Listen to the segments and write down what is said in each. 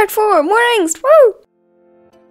part 4, more angst, woo!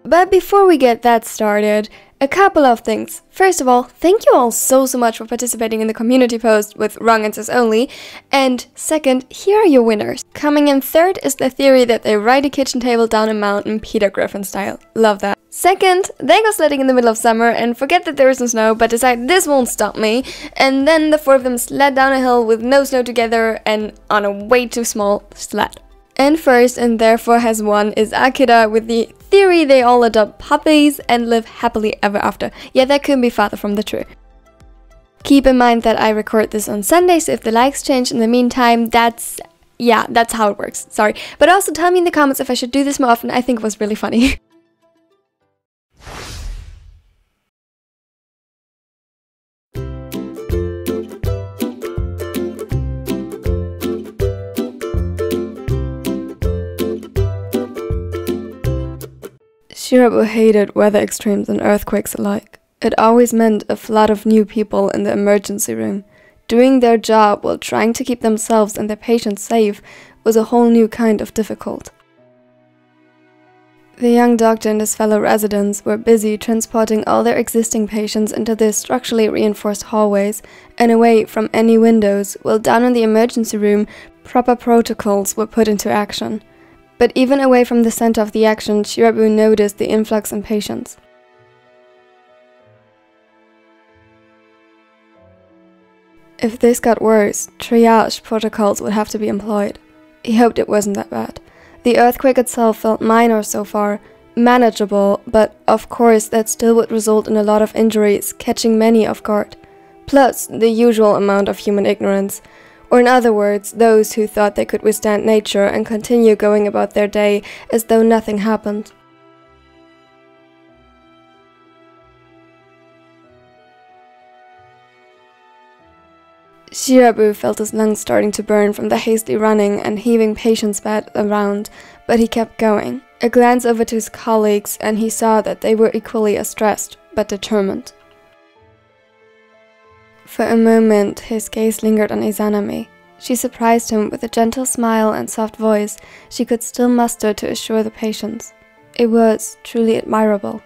But before we get that started, a couple of things. First of all, thank you all so much for participating in the community post with wrong answers only. And second, here are your winners. Coming in third is the theory that they ride a kitchen table down a mountain Peter Griffin style. Love that. Second, they go sledding in the middle of summer and forget that there is no snow, but decide this won't stop me. And then the 4 of them sled down a hill with no snow together and on a way too small sled. And first, and therefore has won, is Akira with the theory they all adopt puppies and live happily ever after. Yeah, that couldn't be farther from the truth. Keep in mind that I record this on Sunday, so if the likes change in the meantime, that's how it works. Sorry. But also tell me in the comments if I should do this more often. I think it was really funny. Shirabu hated weather extremes and earthquakes alike. It always meant a flood of new people in the emergency room. Doing their job while trying to keep themselves and their patients safe was a whole new kind of difficult. The young doctor and his fellow residents were busy transporting all their existing patients into the structurally reinforced hallways and away from any windows, while down in the emergency room, proper protocols were put into action. But even away from the center of the action, Shirabu noticed the influx in patients. If this got worse, triage protocols would have to be employed. He hoped it wasn't that bad. The earthquake itself felt minor so far, manageable, but of course that still would result in a lot of injuries, catching many off guard. Plus the usual amount of human ignorance. Or in other words, those who thought they could withstand nature and continue going about their day as though nothing happened. Shirabu felt his lungs starting to burn from the hasty running and heaving patients' bed around, but he kept going. A glance over to his colleagues and he saw that they were equally as stressed, but determined. For a moment, his gaze lingered on Izanami. She surprised him with a gentle smile and soft voice she could still muster to assure the patients. It was truly admirable.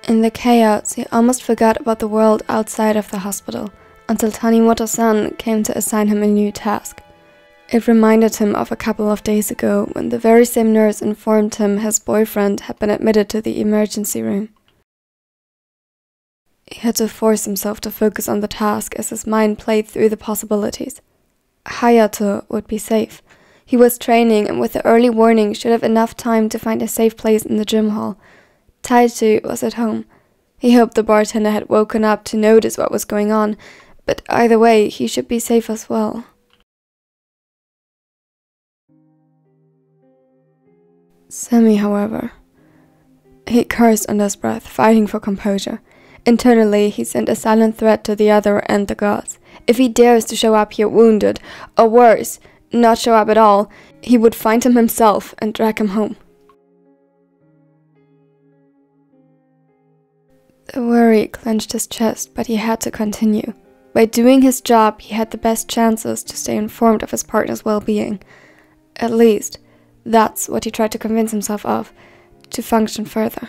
In the chaos, he almost forgot about the world outside of the hospital, until Tanimoto-san came to assign him a new task. It reminded him of a couple of days ago when the very same nurse informed him his boyfriend had been admitted to the emergency room. He had to force himself to focus on the task as his mind played through the possibilities. Hayato would be safe. He was training and with the early warning should have enough time to find a safe place in the gym hall. Taichi was at home. He hoped the bartender had woken up to notice what was going on, but either way he should be safe as well. Semi, however. He cursed under his breath, fighting for composure. Internally, he sent a silent threat to the other and the gods. If he dares to show up here wounded, or worse, not show up at all, he would find him himself and drag him home. The worry clenched his chest, but he had to continue. By doing his job, he had the best chances to stay informed of his partner's well-being. At least, that's what he tried to convince himself of, to function further.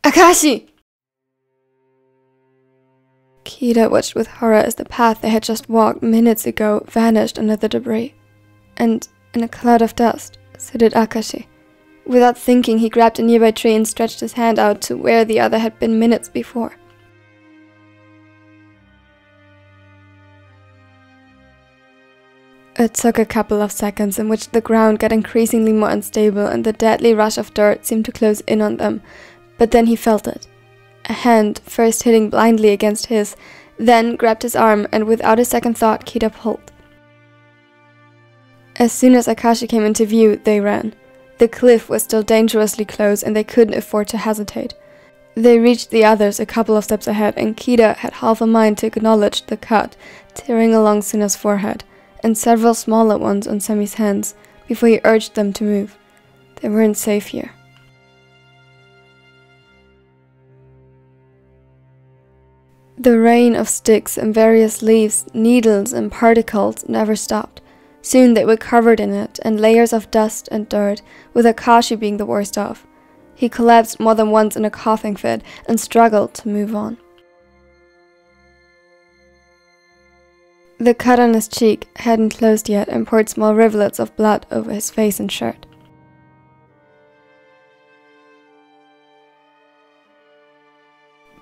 Akashi! Kida watched with horror as the path they had just walked minutes ago vanished under the debris. And in a cloud of dust, so did Akashi. Without thinking, he grabbed a nearby tree and stretched his hand out to where the other had been minutes before. It took a couple of seconds in which the ground got increasingly more unstable and the deadly rush of dirt seemed to close in on them, but then he felt it. A hand, first hitting blindly against his, then grabbed his arm and without a second thought Kida pulled. As soon as Akashi came into view, they ran. The cliff was still dangerously close and they couldn't afford to hesitate. They reached the others a couple of steps ahead and Kida had half a mind to acknowledge the cut tearing along Suna's forehead and several smaller ones on Semi's hands before he urged them to move. They weren't safe here. The rain of sticks and various leaves, needles and particles never stopped. Soon they were covered in it, and layers of dust and dirt, with Akashi being the worst off. He collapsed more than once in a coughing fit and struggled to move on. The cut on his cheek hadn't closed yet and poured small rivulets of blood over his face and shirt.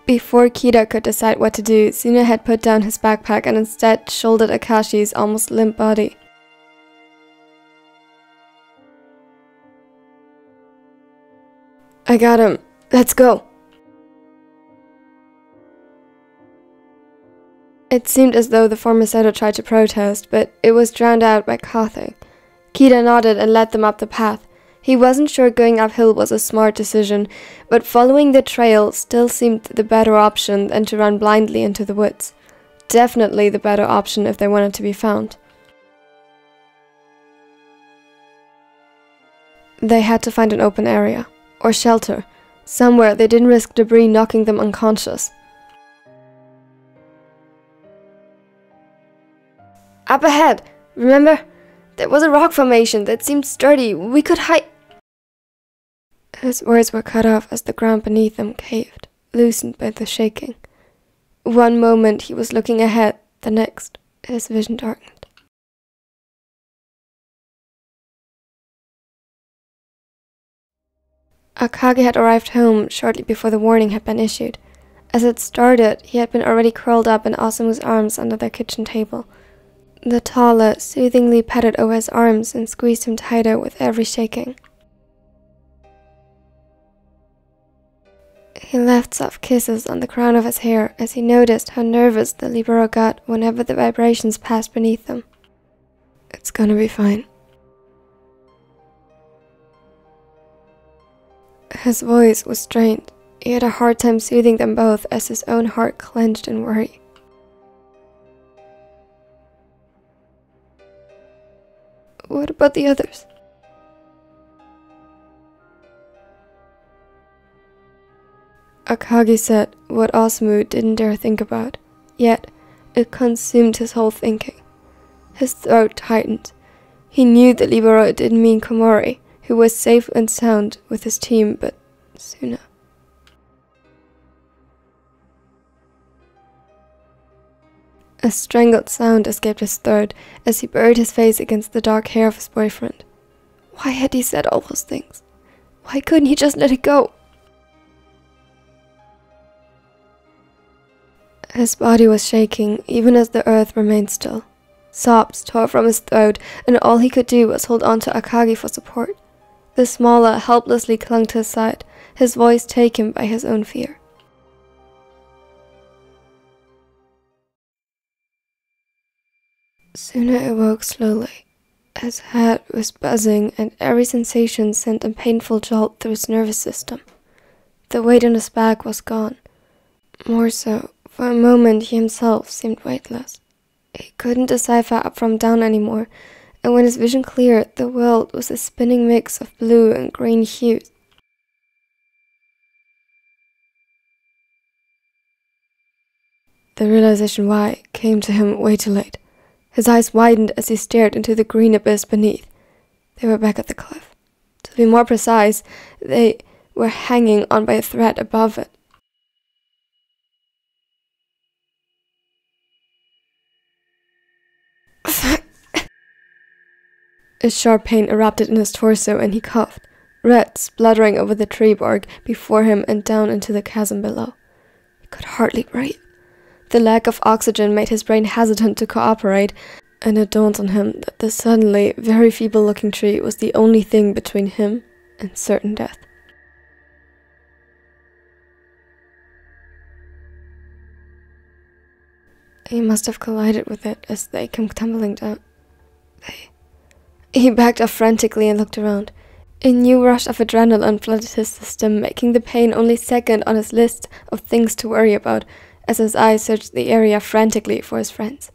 Before Kida could decide what to do, Suna had put down his backpack and instead shouldered Akashi's almost limp body. I got him. Let's go. It seemed as though the former Seto tried to protest, but it was drowned out by coughing. Kida nodded and led them up the path. He wasn't sure going uphill was a smart decision, but following the trail still seemed the better option than to run blindly into the woods. Definitely the better option if they wanted to be found. They had to find an open area, or shelter, somewhere they didn't risk debris knocking them unconscious. Up ahead! Remember? There was a rock formation that seemed sturdy. We could hide. His words were cut off as the ground beneath them caved, loosened by the shaking. One moment he was looking ahead, the next, his vision darkened. Akagi had arrived home shortly before the warning had been issued. As it started, he had been already curled up in Osamu's arms under their kitchen table. The Tala soothingly patted over his arms and squeezed him tighter with every shaking. He left soft kisses on the crown of his hair as he noticed how nervous the Libero got whenever the vibrations passed beneath them. It's gonna be fine. His voice was strained. He had a hard time soothing them both as his own heart clenched in worry. What about the others? Akagi said what Osamu didn't dare think about, yet it consumed his whole thinking. His throat tightened. He knew that Libero didn't mean Komori, who was safe and sound with his team, but Suna. A strangled sound escaped his throat as he buried his face against the dark hair of his boyfriend. Why had he said all those things? Why couldn't he just let it go? His body was shaking, even as the earth remained still. Sobs tore from his throat, and all he could do was hold on to Akagi for support. The smaller helplessly clung to his side, his voice taken by his own fear. Suna awoke slowly. His head was buzzing, and every sensation sent a painful jolt through his nervous system. The weight on his back was gone. More so, for a moment he himself seemed weightless. He couldn't decipher up from down anymore, and when his vision cleared, the world was a spinning mix of blue and green hues. The realization why came to him way too late. His eyes widened as he stared into the green abyss beneath. They were back at the cliff. To be more precise, they were hanging on by a thread above it. A sharp pain erupted in his torso and he coughed, red spluttering over the tree bark before him and down into the chasm below. He could hardly breathe. The lack of oxygen made his brain hesitant to cooperate, and it dawned on him that the suddenly very feeble-looking tree was the only thing between him and certain death. He must have collided with it as they came tumbling down. He backed off frantically and looked around. A new rush of adrenaline flooded his system, making the pain only second on his list of things to worry about, as his eyes searched the area frantically for his friends.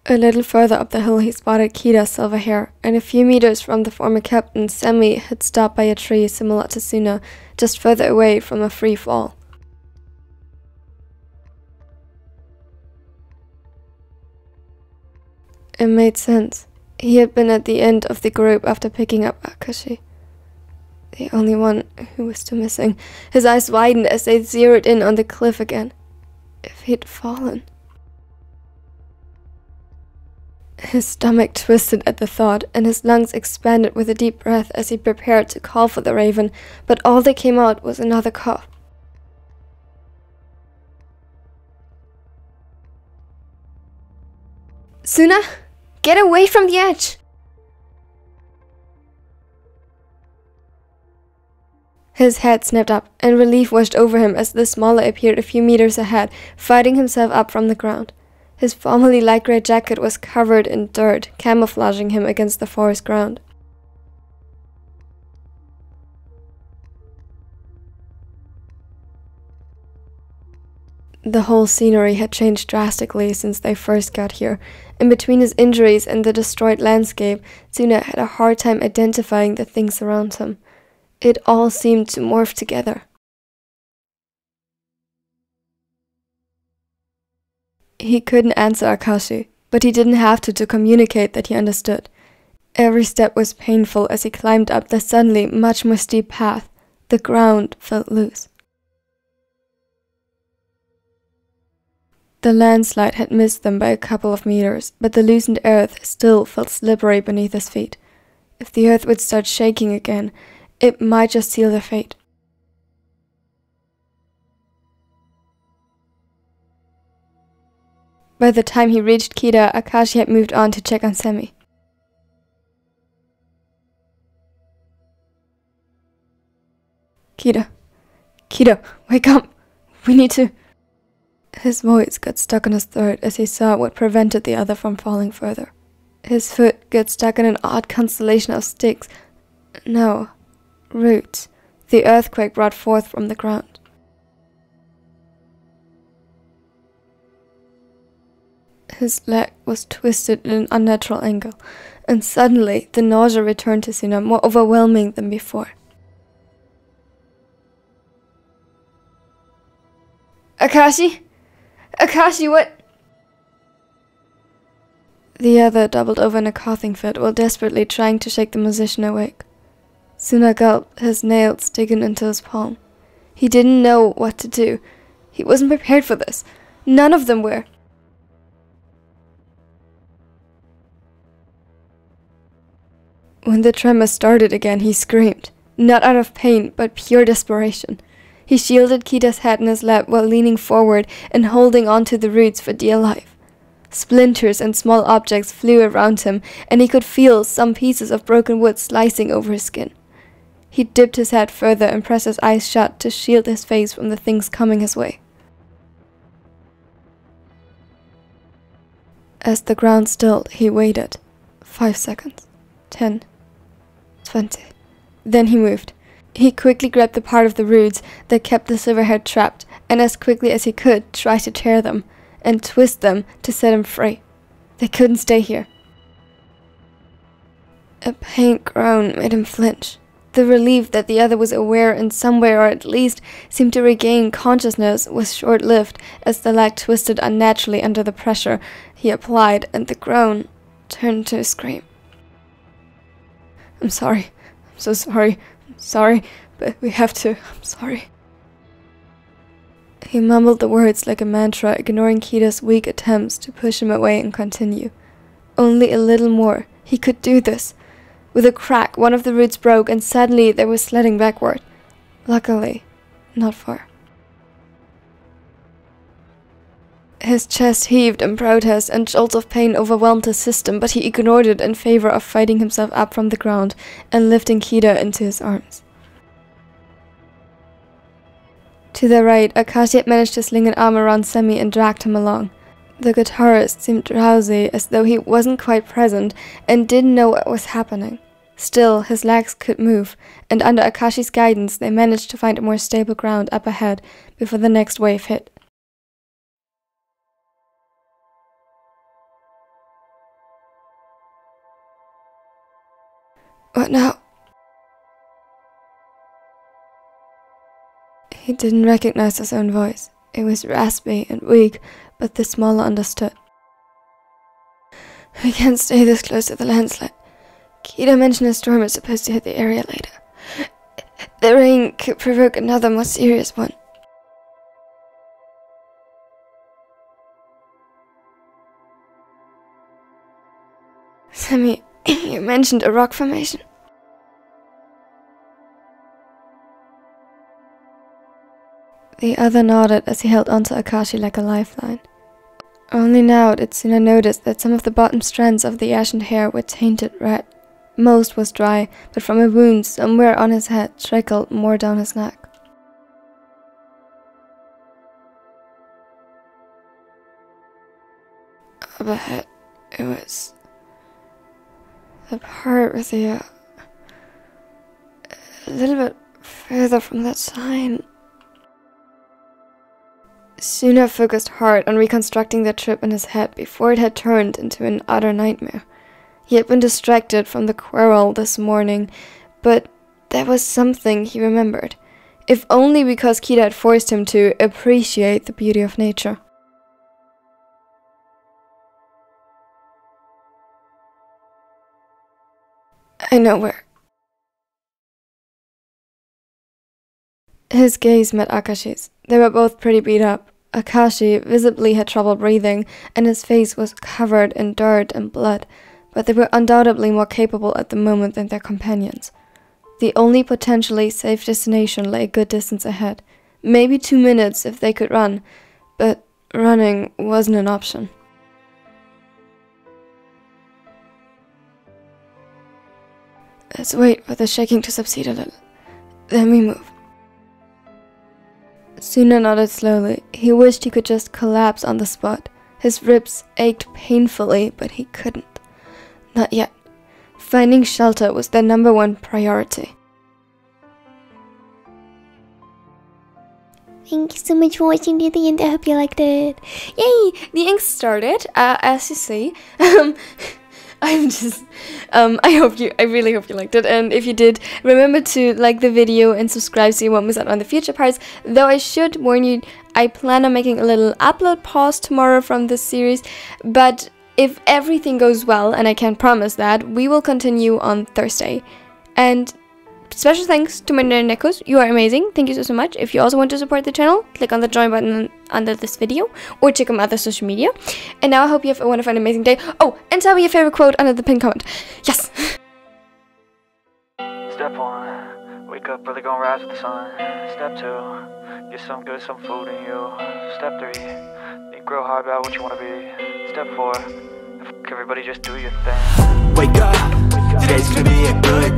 A little further up the hill he spotted Kira's silver hair, and a few meters from the former captain, Semi had stopped by a tree similar to Suna, just further away from a free fall. It made sense. He had been at the end of the group after picking up Akashi. The only one who was still missing. His eyes widened as they zeroed in on the cliff again. If he'd fallen. His stomach twisted at the thought, and his lungs expanded with a deep breath as he prepared to call for the raven, but all that came out was another cough. Suna, get away from the edge! His head snapped up, and relief washed over him as the smaller appeared a few meters ahead, fighting himself up from the ground. His formerly light grey jacket was covered in dirt, camouflaging him against the forest ground. The whole scenery had changed drastically since they first got here, and between his injuries and the destroyed landscape, Suna had a hard time identifying the things around him. It all seemed to morph together. He couldn't answer Akashi, but he didn't have to communicate that he understood. Every step was painful as he climbed up the suddenly much more steep path. The ground felt loose. The landslide had missed them by a couple of meters, but the loosened earth still felt slippery beneath his feet. If the earth would start shaking again, it might just seal their fate. By the time he reached Kida, Akashi had moved on to check on Semi. Kida, wake up! We need to... His voice got stuck in his throat as he saw what prevented the other from falling further. His foot got stuck in an odd constellation of sticks. No, roots. The earthquake brought forth from the ground. His leg was twisted in an unnatural angle, and suddenly the nausea returned to Suna, more overwhelming than before. Akashi? Akashi, what? The other doubled over in a coughing fit while desperately trying to shake the musician awake. Suna gulped, his nails digging into his palm. He didn't know what to do. He wasn't prepared for this. None of them were. When the tremor started again, he screamed, not out of pain, but pure desperation. He shielded Kita's head in his lap while leaning forward and holding onto the roots for dear life. Splinters and small objects flew around him, and he could feel some pieces of broken wood slicing over his skin. He dipped his head further and pressed his eyes shut to shield his face from the things coming his way. As the ground stilled, he waited. 5 seconds. 10. 20. Then he moved. He quickly grabbed the part of the roots that kept the silverhead trapped, and as quickly as he could tried to tear them and twist them to set him free. They couldn't stay here. A faint groan made him flinch. The relief that the other was aware in some way, or at least seemed to regain consciousness, was short-lived as the leg twisted unnaturally under the pressure he applied, and the groan turned to a scream. I'm sorry. I'm so sorry. I'm sorry, but we have to. I'm sorry. He mumbled the words like a mantra, ignoring Kita's weak attempts to push him away and continue. Only a little more. He could do this. With a crack, one of the roots broke, and suddenly they were sledding backward. Luckily, not far. His chest heaved in protest, and jolts of pain overwhelmed his system, but he ignored it in favor of fighting himself up from the ground and lifting Kita into his arms. To the right, Akashi had managed to sling an arm around Semi and dragged him along. The guitarist seemed drowsy, as though he wasn't quite present and didn't know what was happening. Still, his legs could move, and under Akashi's guidance they managed to find a more stable ground up ahead before the next wave hit. What now? He didn't recognize his own voice. It was raspy and weak, but the smaller understood. We can't stay this close to the landslide. Kida mentioned a storm is supposed to hit the area later. The rain could provoke another more serious one. Sammy, you mentioned a rock formation. The other nodded as he held onto Akashi like a lifeline. Only now did Suna notice that some of the bottom strands of the ashen hair were tainted red. Most was dry, but from a wound somewhere on his head trickled more down his neck. Up ahead, it was the part with the a little bit further from that sign. Suna focused hard on reconstructing the trip in his head before it had turned into an utter nightmare. He had been distracted from the quarrel this morning, but there was something he remembered, if only because Kida had forced him to appreciate the beauty of nature. I know where. His gaze met Akashi's. They were both pretty beat up. Akashi visibly had trouble breathing, and his face was covered in dirt and blood, but they were undoubtedly more capable at the moment than their companions. The only potentially safe destination lay a good distance ahead, maybe 2 minutes if they could run, but running wasn't an option. Let's wait for the shaking to subside a little, then we move. Suna nodded slowly. He wished he could just collapse on the spot. His ribs ached painfully, but he couldn't. Not yet. Finding shelter was their #1 priority. Thank you so much for watching to the end. I hope you liked it. Yay! The ink started, as you see. I really hope you liked it, and if you did, remember to like the video and subscribe so you won't miss out on the future parts. Though I should warn you, I plan on making a little upload pause tomorrow from this series, but if everything goes well, and I can't promise that, we will continue on Thursday. And special thanks to my Nekos, you are amazing, thank you so much. If you also want to support the channel, click on the join button under this video, or check out my other social media. And now I hope you have a wonderful and amazing day. Oh, and tell me your favorite quote under the pinned comment. Yes! Step 1, wake up early, gonna rise with the sun. Step 2, get some food in you. Step 3, think real hard about what you wanna be. Step 4, everybody just do your thing. Wake up, today's gonna be a good